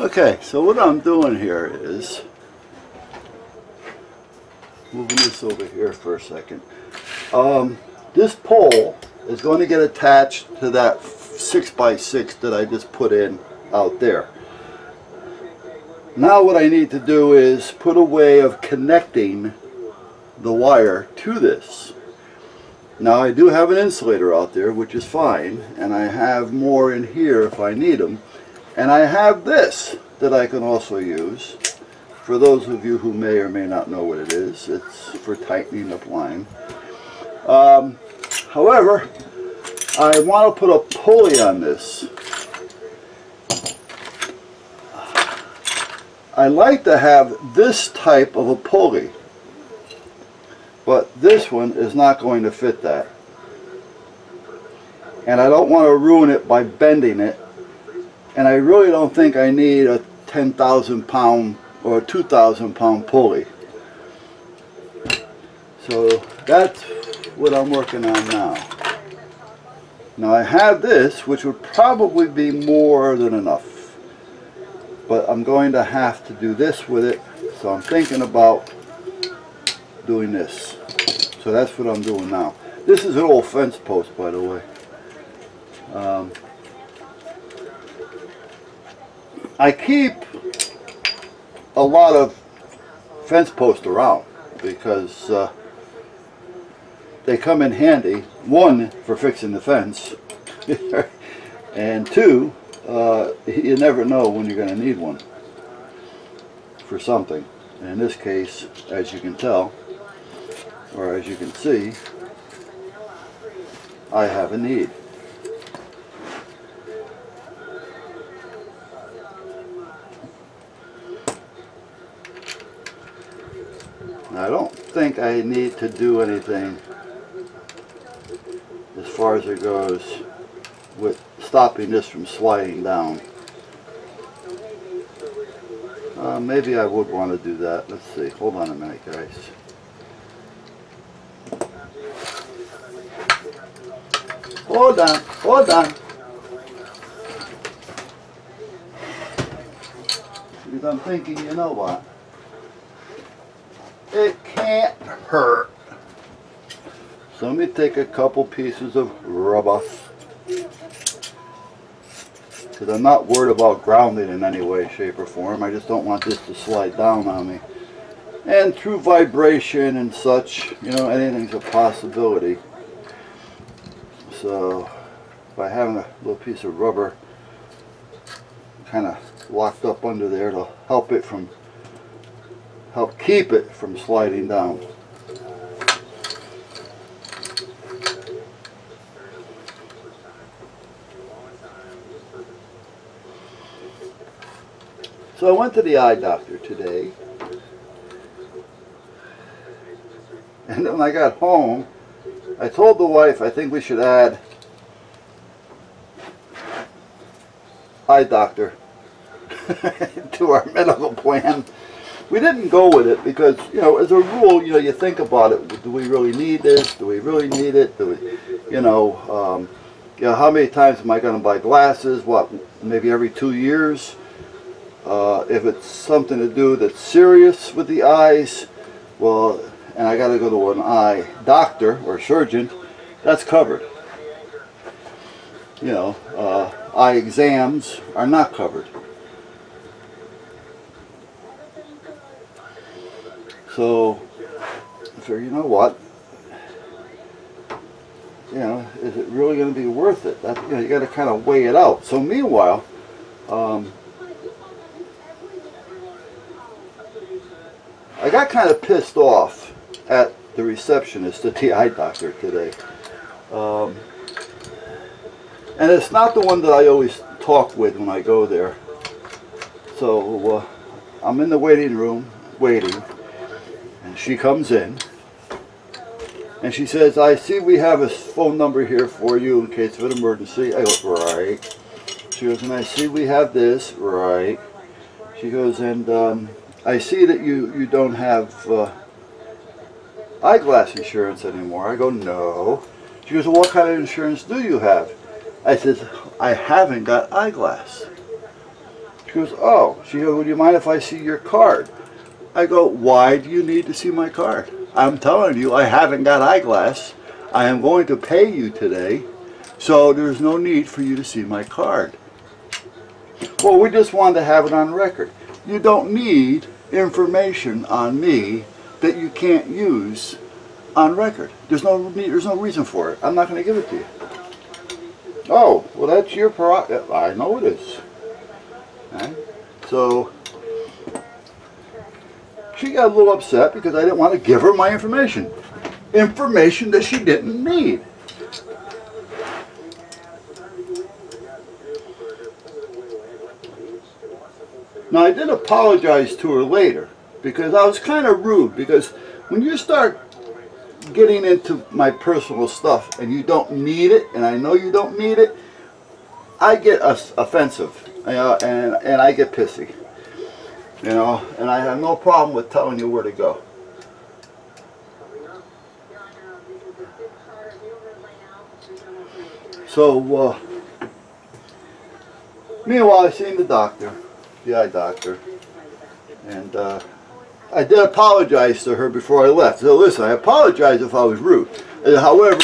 Okay, so what I'm doing here is moving this over here for a second. This pole is going to get attached to that 6x6 that I just put in out there. Now what I need to do is put a way of connecting the wire to this. Now I do have an insulator out there, which is fine, and I have more in here if I need them. And I have this that I can also use. For those of you who may or may not know what it is, it's for tightening up line. However, I want to put a pulley on this. I like to have this type of a pulley, but this one is not going to fit that. And I don't want to ruin it by bending it. And I really don't think I need a 10,000 pound or a 2,000 pound pulley. So that's what I'm working on now. Now I have this, which would probably be more than enough. But I'm going to have to do this with it. So I'm thinking about doing this. So that's what I'm doing now. This is an old fence post, by the way. I keep a lot of fence posts around because they come in handy. One, for fixing the fence, and two, you never know when you're going to need one for something. And in this case, as you can tell, or as you can see, I have a need. I don't think I need to do anything as far as it goes with stopping this from sliding down. Maybe I would want to do that. Let's see. Hold on a minute, guys. Hold on. Hold on. Because I'm thinking, you know what? It can't hurt. So let me take a couple pieces of rubber, because I'm not worried about grounding in any way, shape, or form. I just don't want this to slide down on me. And through vibration and such, you know, anything's a possibility. So by having a little piece of rubber kind of locked up under there, it'll help keep it from sliding down. So I went to the eye doctor today, and then when I got home, I told the wife I think we should add eye doctor to our medical plan. We didn't go with it because, you know, as a rule, you know, you think about it. Do we really need this? Do we really need it? Do we, you know, how many times am I going to buy glasses? What, maybe every 2 years? If it's something to do that's serious with the eyes, well, and I got to go to an eye doctor or surgeon, that's covered. You know, eye exams are not covered. So I figured, you know what? You know, is it really going to be worth it? That, you know, you got to kind of weigh it out. So meanwhile, I got kind of pissed off at the receptionist at the eye doctor today. And it's not the one that I always talk with when I go there. So I'm in the waiting room, waiting. And she comes in, and she says, I see we have a phone number here for you in case of an emergency. I go, right. She goes, and I see we have this, right. She goes, and I see that you don't have eyeglass insurance anymore. I go, no. She goes, well, what kind of insurance do you have? I said, I haven't got eyeglass. She goes, oh. She goes, would you mind if I see your card? I go, why do you need to see my card? I'm telling you, I haven't got eyeglass. I am going to pay you today, so there's no need for you to see my card. Well, we just wanted to have it on record. You don't need information on me that you can't use on record. There's no reason for it. I'm not going to give it to you. Oh, well, that's your prerogative. I know it is. Okay? So she got a little upset because I didn't want to give her my information. Information that she didn't need. Now, I did apologize to her later because I was kind of rude, because when you start getting into my personal stuff and you don't need it, and I know you don't need it, I get offensive, and I get pissy, you know, and I have no problem with telling you where to go. So, meanwhile, I seen the doctor, the eye doctor, and I did apologize to her before I left. So listen, I apologize if I was rude. However,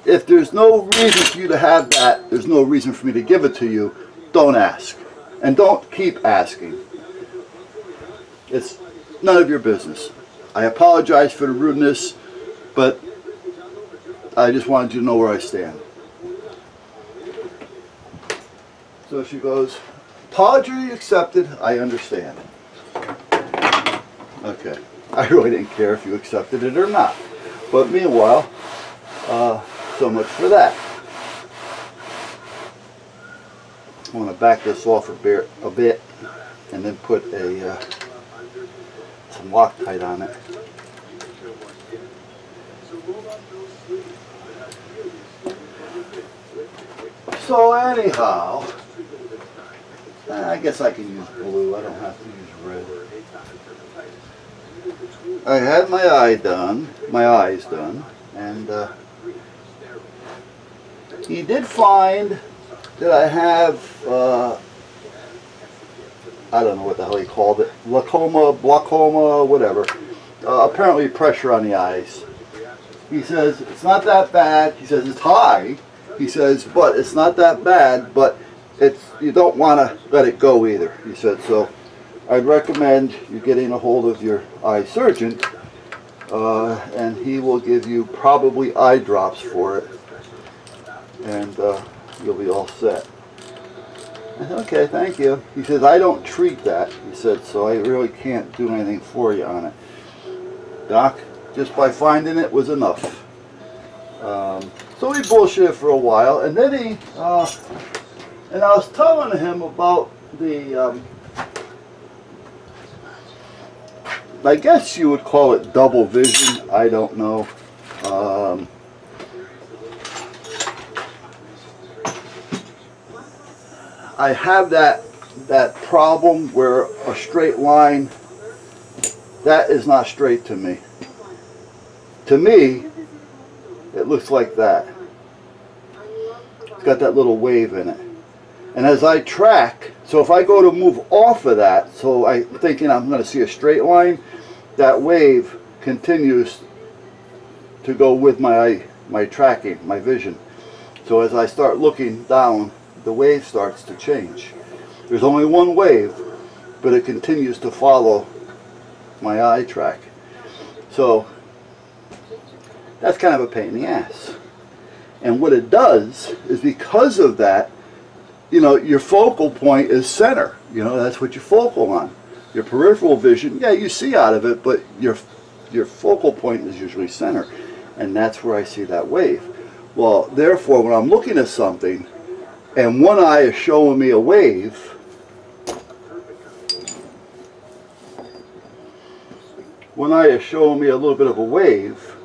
if there's no reason for you to have that, there's no reason for me to give it to you, don't ask. And don't keep asking. It's none of your business. I apologize for the rudeness, but I just wanted you to know where I stand. So she goes, apology accepted, I understand. Okay, I really didn't care if you accepted it or not. But meanwhile, so much for that. I want to back this off a bit and then put some Loctite on it. So anyhow, I guess I can use blue. I don't have to use red. I had my eyes done, and he did find that I have, I don't know what the hell he called it, glaucoma, whatever. Apparently pressure on the eyes. He says, it's not that bad. He says, it's high. He says, but it's not that bad, but you don't want to let it go either. He said, so I'd recommend you getting a hold of your eye surgeon, and he will give you probably eye drops for it, and you'll be all set. I said, okay, thank you. He says, I don't treat that. He said, so I really can't do anything for you on it. Doc, just by finding it was enough. So we bullshitted for a while, and then he, and I was telling him about the, I guess you would call it double vision, I don't know. I have that problem where a straight line, that is not straight to me. To me, it looks like that. It's got that little wave in it. And as I track, so if I go to move off of that, so I'm thinking I'm going to see a straight line, that wave continues to go with my tracking, my vision. So as I start looking down, the wave starts to change. There's only one wave, but it continues to follow my eye track. So that's kind of a pain in the ass. And what it does is, because of that, you know, your focal point is center. You know, that's what you're focal on. Your peripheral vision, yeah, you see out of it, but your focal point is usually center. And that's where I see that wave. Well, therefore, when I'm looking at something, and one eye is showing me a wave, one eye is showing me a little bit of a wave,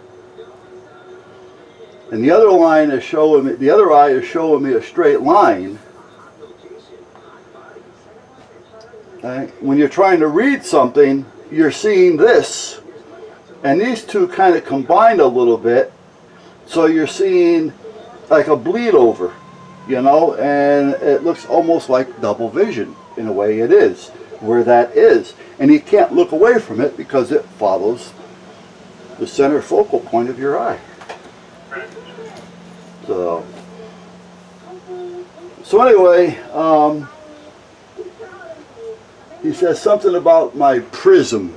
and the other line is showing me, the other eye is showing me a straight line. Right? When you're trying to read something, you're seeing this, and these two kind of combine a little bit, so you're seeing like a bleed over, you know, and it looks almost like double vision. in a way it is, where that is. And you can't look away from it because it follows the center focal point of your eye. So anyway, he says something about my prism,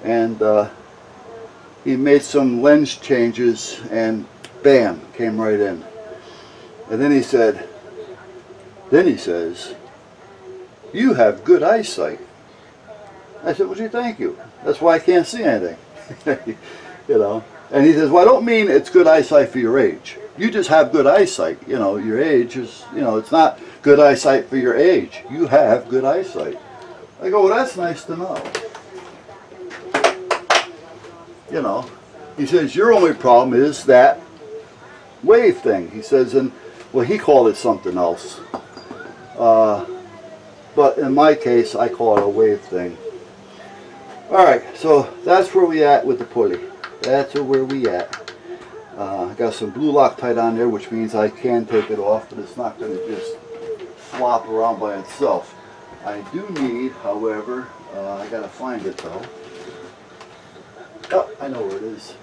and he made some lens changes, and bam, came right in. And then he says, you have good eyesight. I said, well, gee, thank you. That's why I can't see anything. You know. And he says, well, I don't mean it's good eyesight for your age. You just have good eyesight. You know, your age is, you know, it's not good eyesight for your age. You have good eyesight. I go, well, that's nice to know. You know. He says, your only problem is that wave thing. He says, and, well, he called it something else. But in my case, I call it a wave thing. Alright, so that's where we at with the pulley. That's where we at. I got some blue Loctite on there, which means I can take it off, but it's not going to just flop around by itself. I do need, however, I got to find it though. Oh, I know where it is.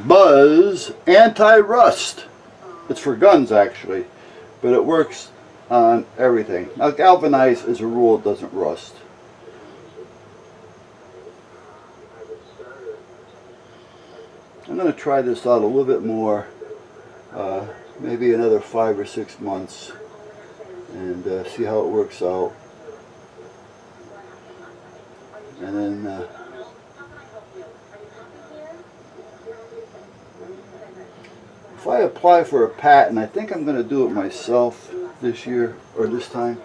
Buzz Anti-Rust. It's for guns actually, but it works on everything. Now galvanized, as a rule, it doesn't rust. I'm going to try this out a little bit more, maybe another 5 or 6 months, and see how it works out. And then if I apply for a patent, I think I'm going to do it myself this year, or this time,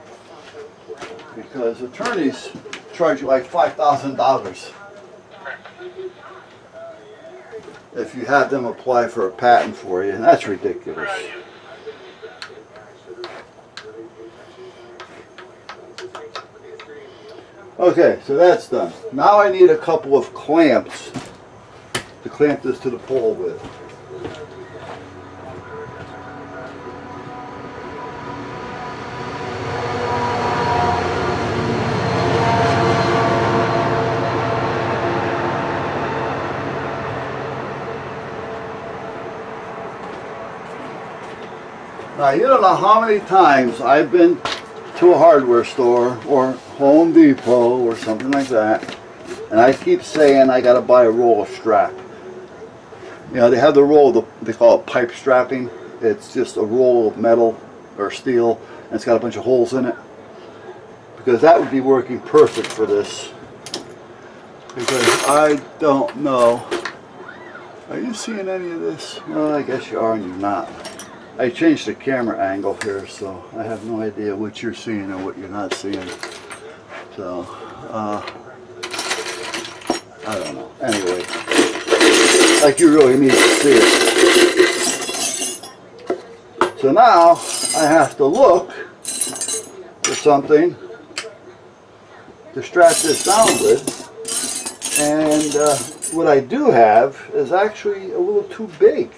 because attorneys charge you like $5,000 if you have them apply for a patent for you, and that's ridiculous. Okay, so that's done. Now I need a couple of clamps to clamp this to the pole with. Now, you don't know how many times I've been to a hardware store or Home Depot or something like that, and I keep saying I got to buy a roll of strap. You know, they have the roll, they call it pipe strapping. It's just a roll of metal or steel, and it's got a bunch of holes in it. Because that would be working perfect for this. Because I don't know. Are you seeing any of this? Well, I guess you are and you're not. I changed the camera angle here, so I have no idea what you're seeing or what you're not seeing. So, I don't know. Anyway, like you really need to see it. So now, I have to look for something to strap this down with. And what I do have is actually a little too big,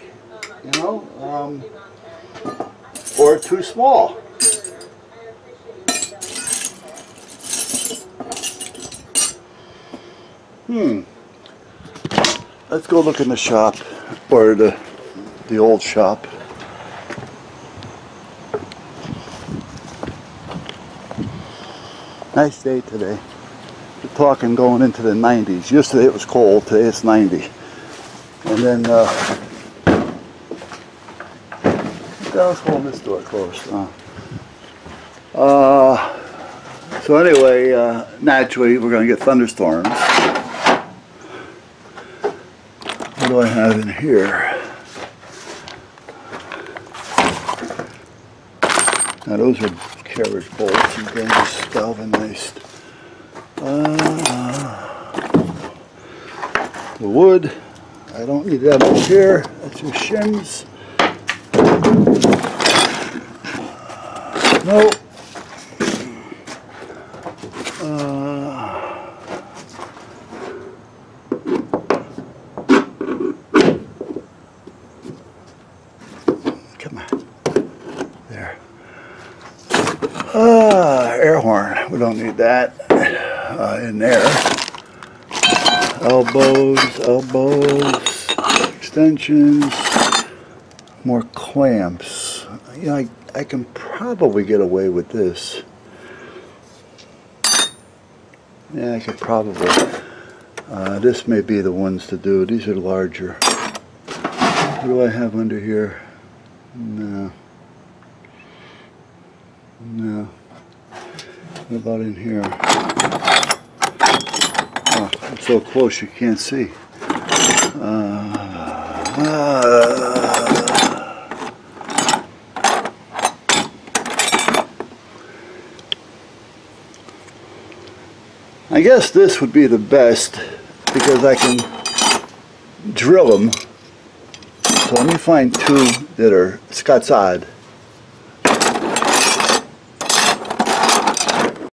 you know? Or too small. Let's go look in the shop, or the old shop. Nice day today. We're talking going into the 90s. Yesterday it was cold, today it's 90. And then let's hold this door closed. So anyway, naturally we're going to get thunderstorms. What do I have in here? Now those are carriage bolts and things, galvanized. The wood, I don't need that much here. That's your shims. No. air horn. We don't need that in there. Elbows, extensions, more clamps. You know, I can probably get away with this. Yeah, I could probably. This may be the ones to do. These are larger. What do I have under here? No. No. What about in here? Oh, I'm so close you can't see. I guess this would be the best because I can drill them. So let me find two that are Scott's Odd.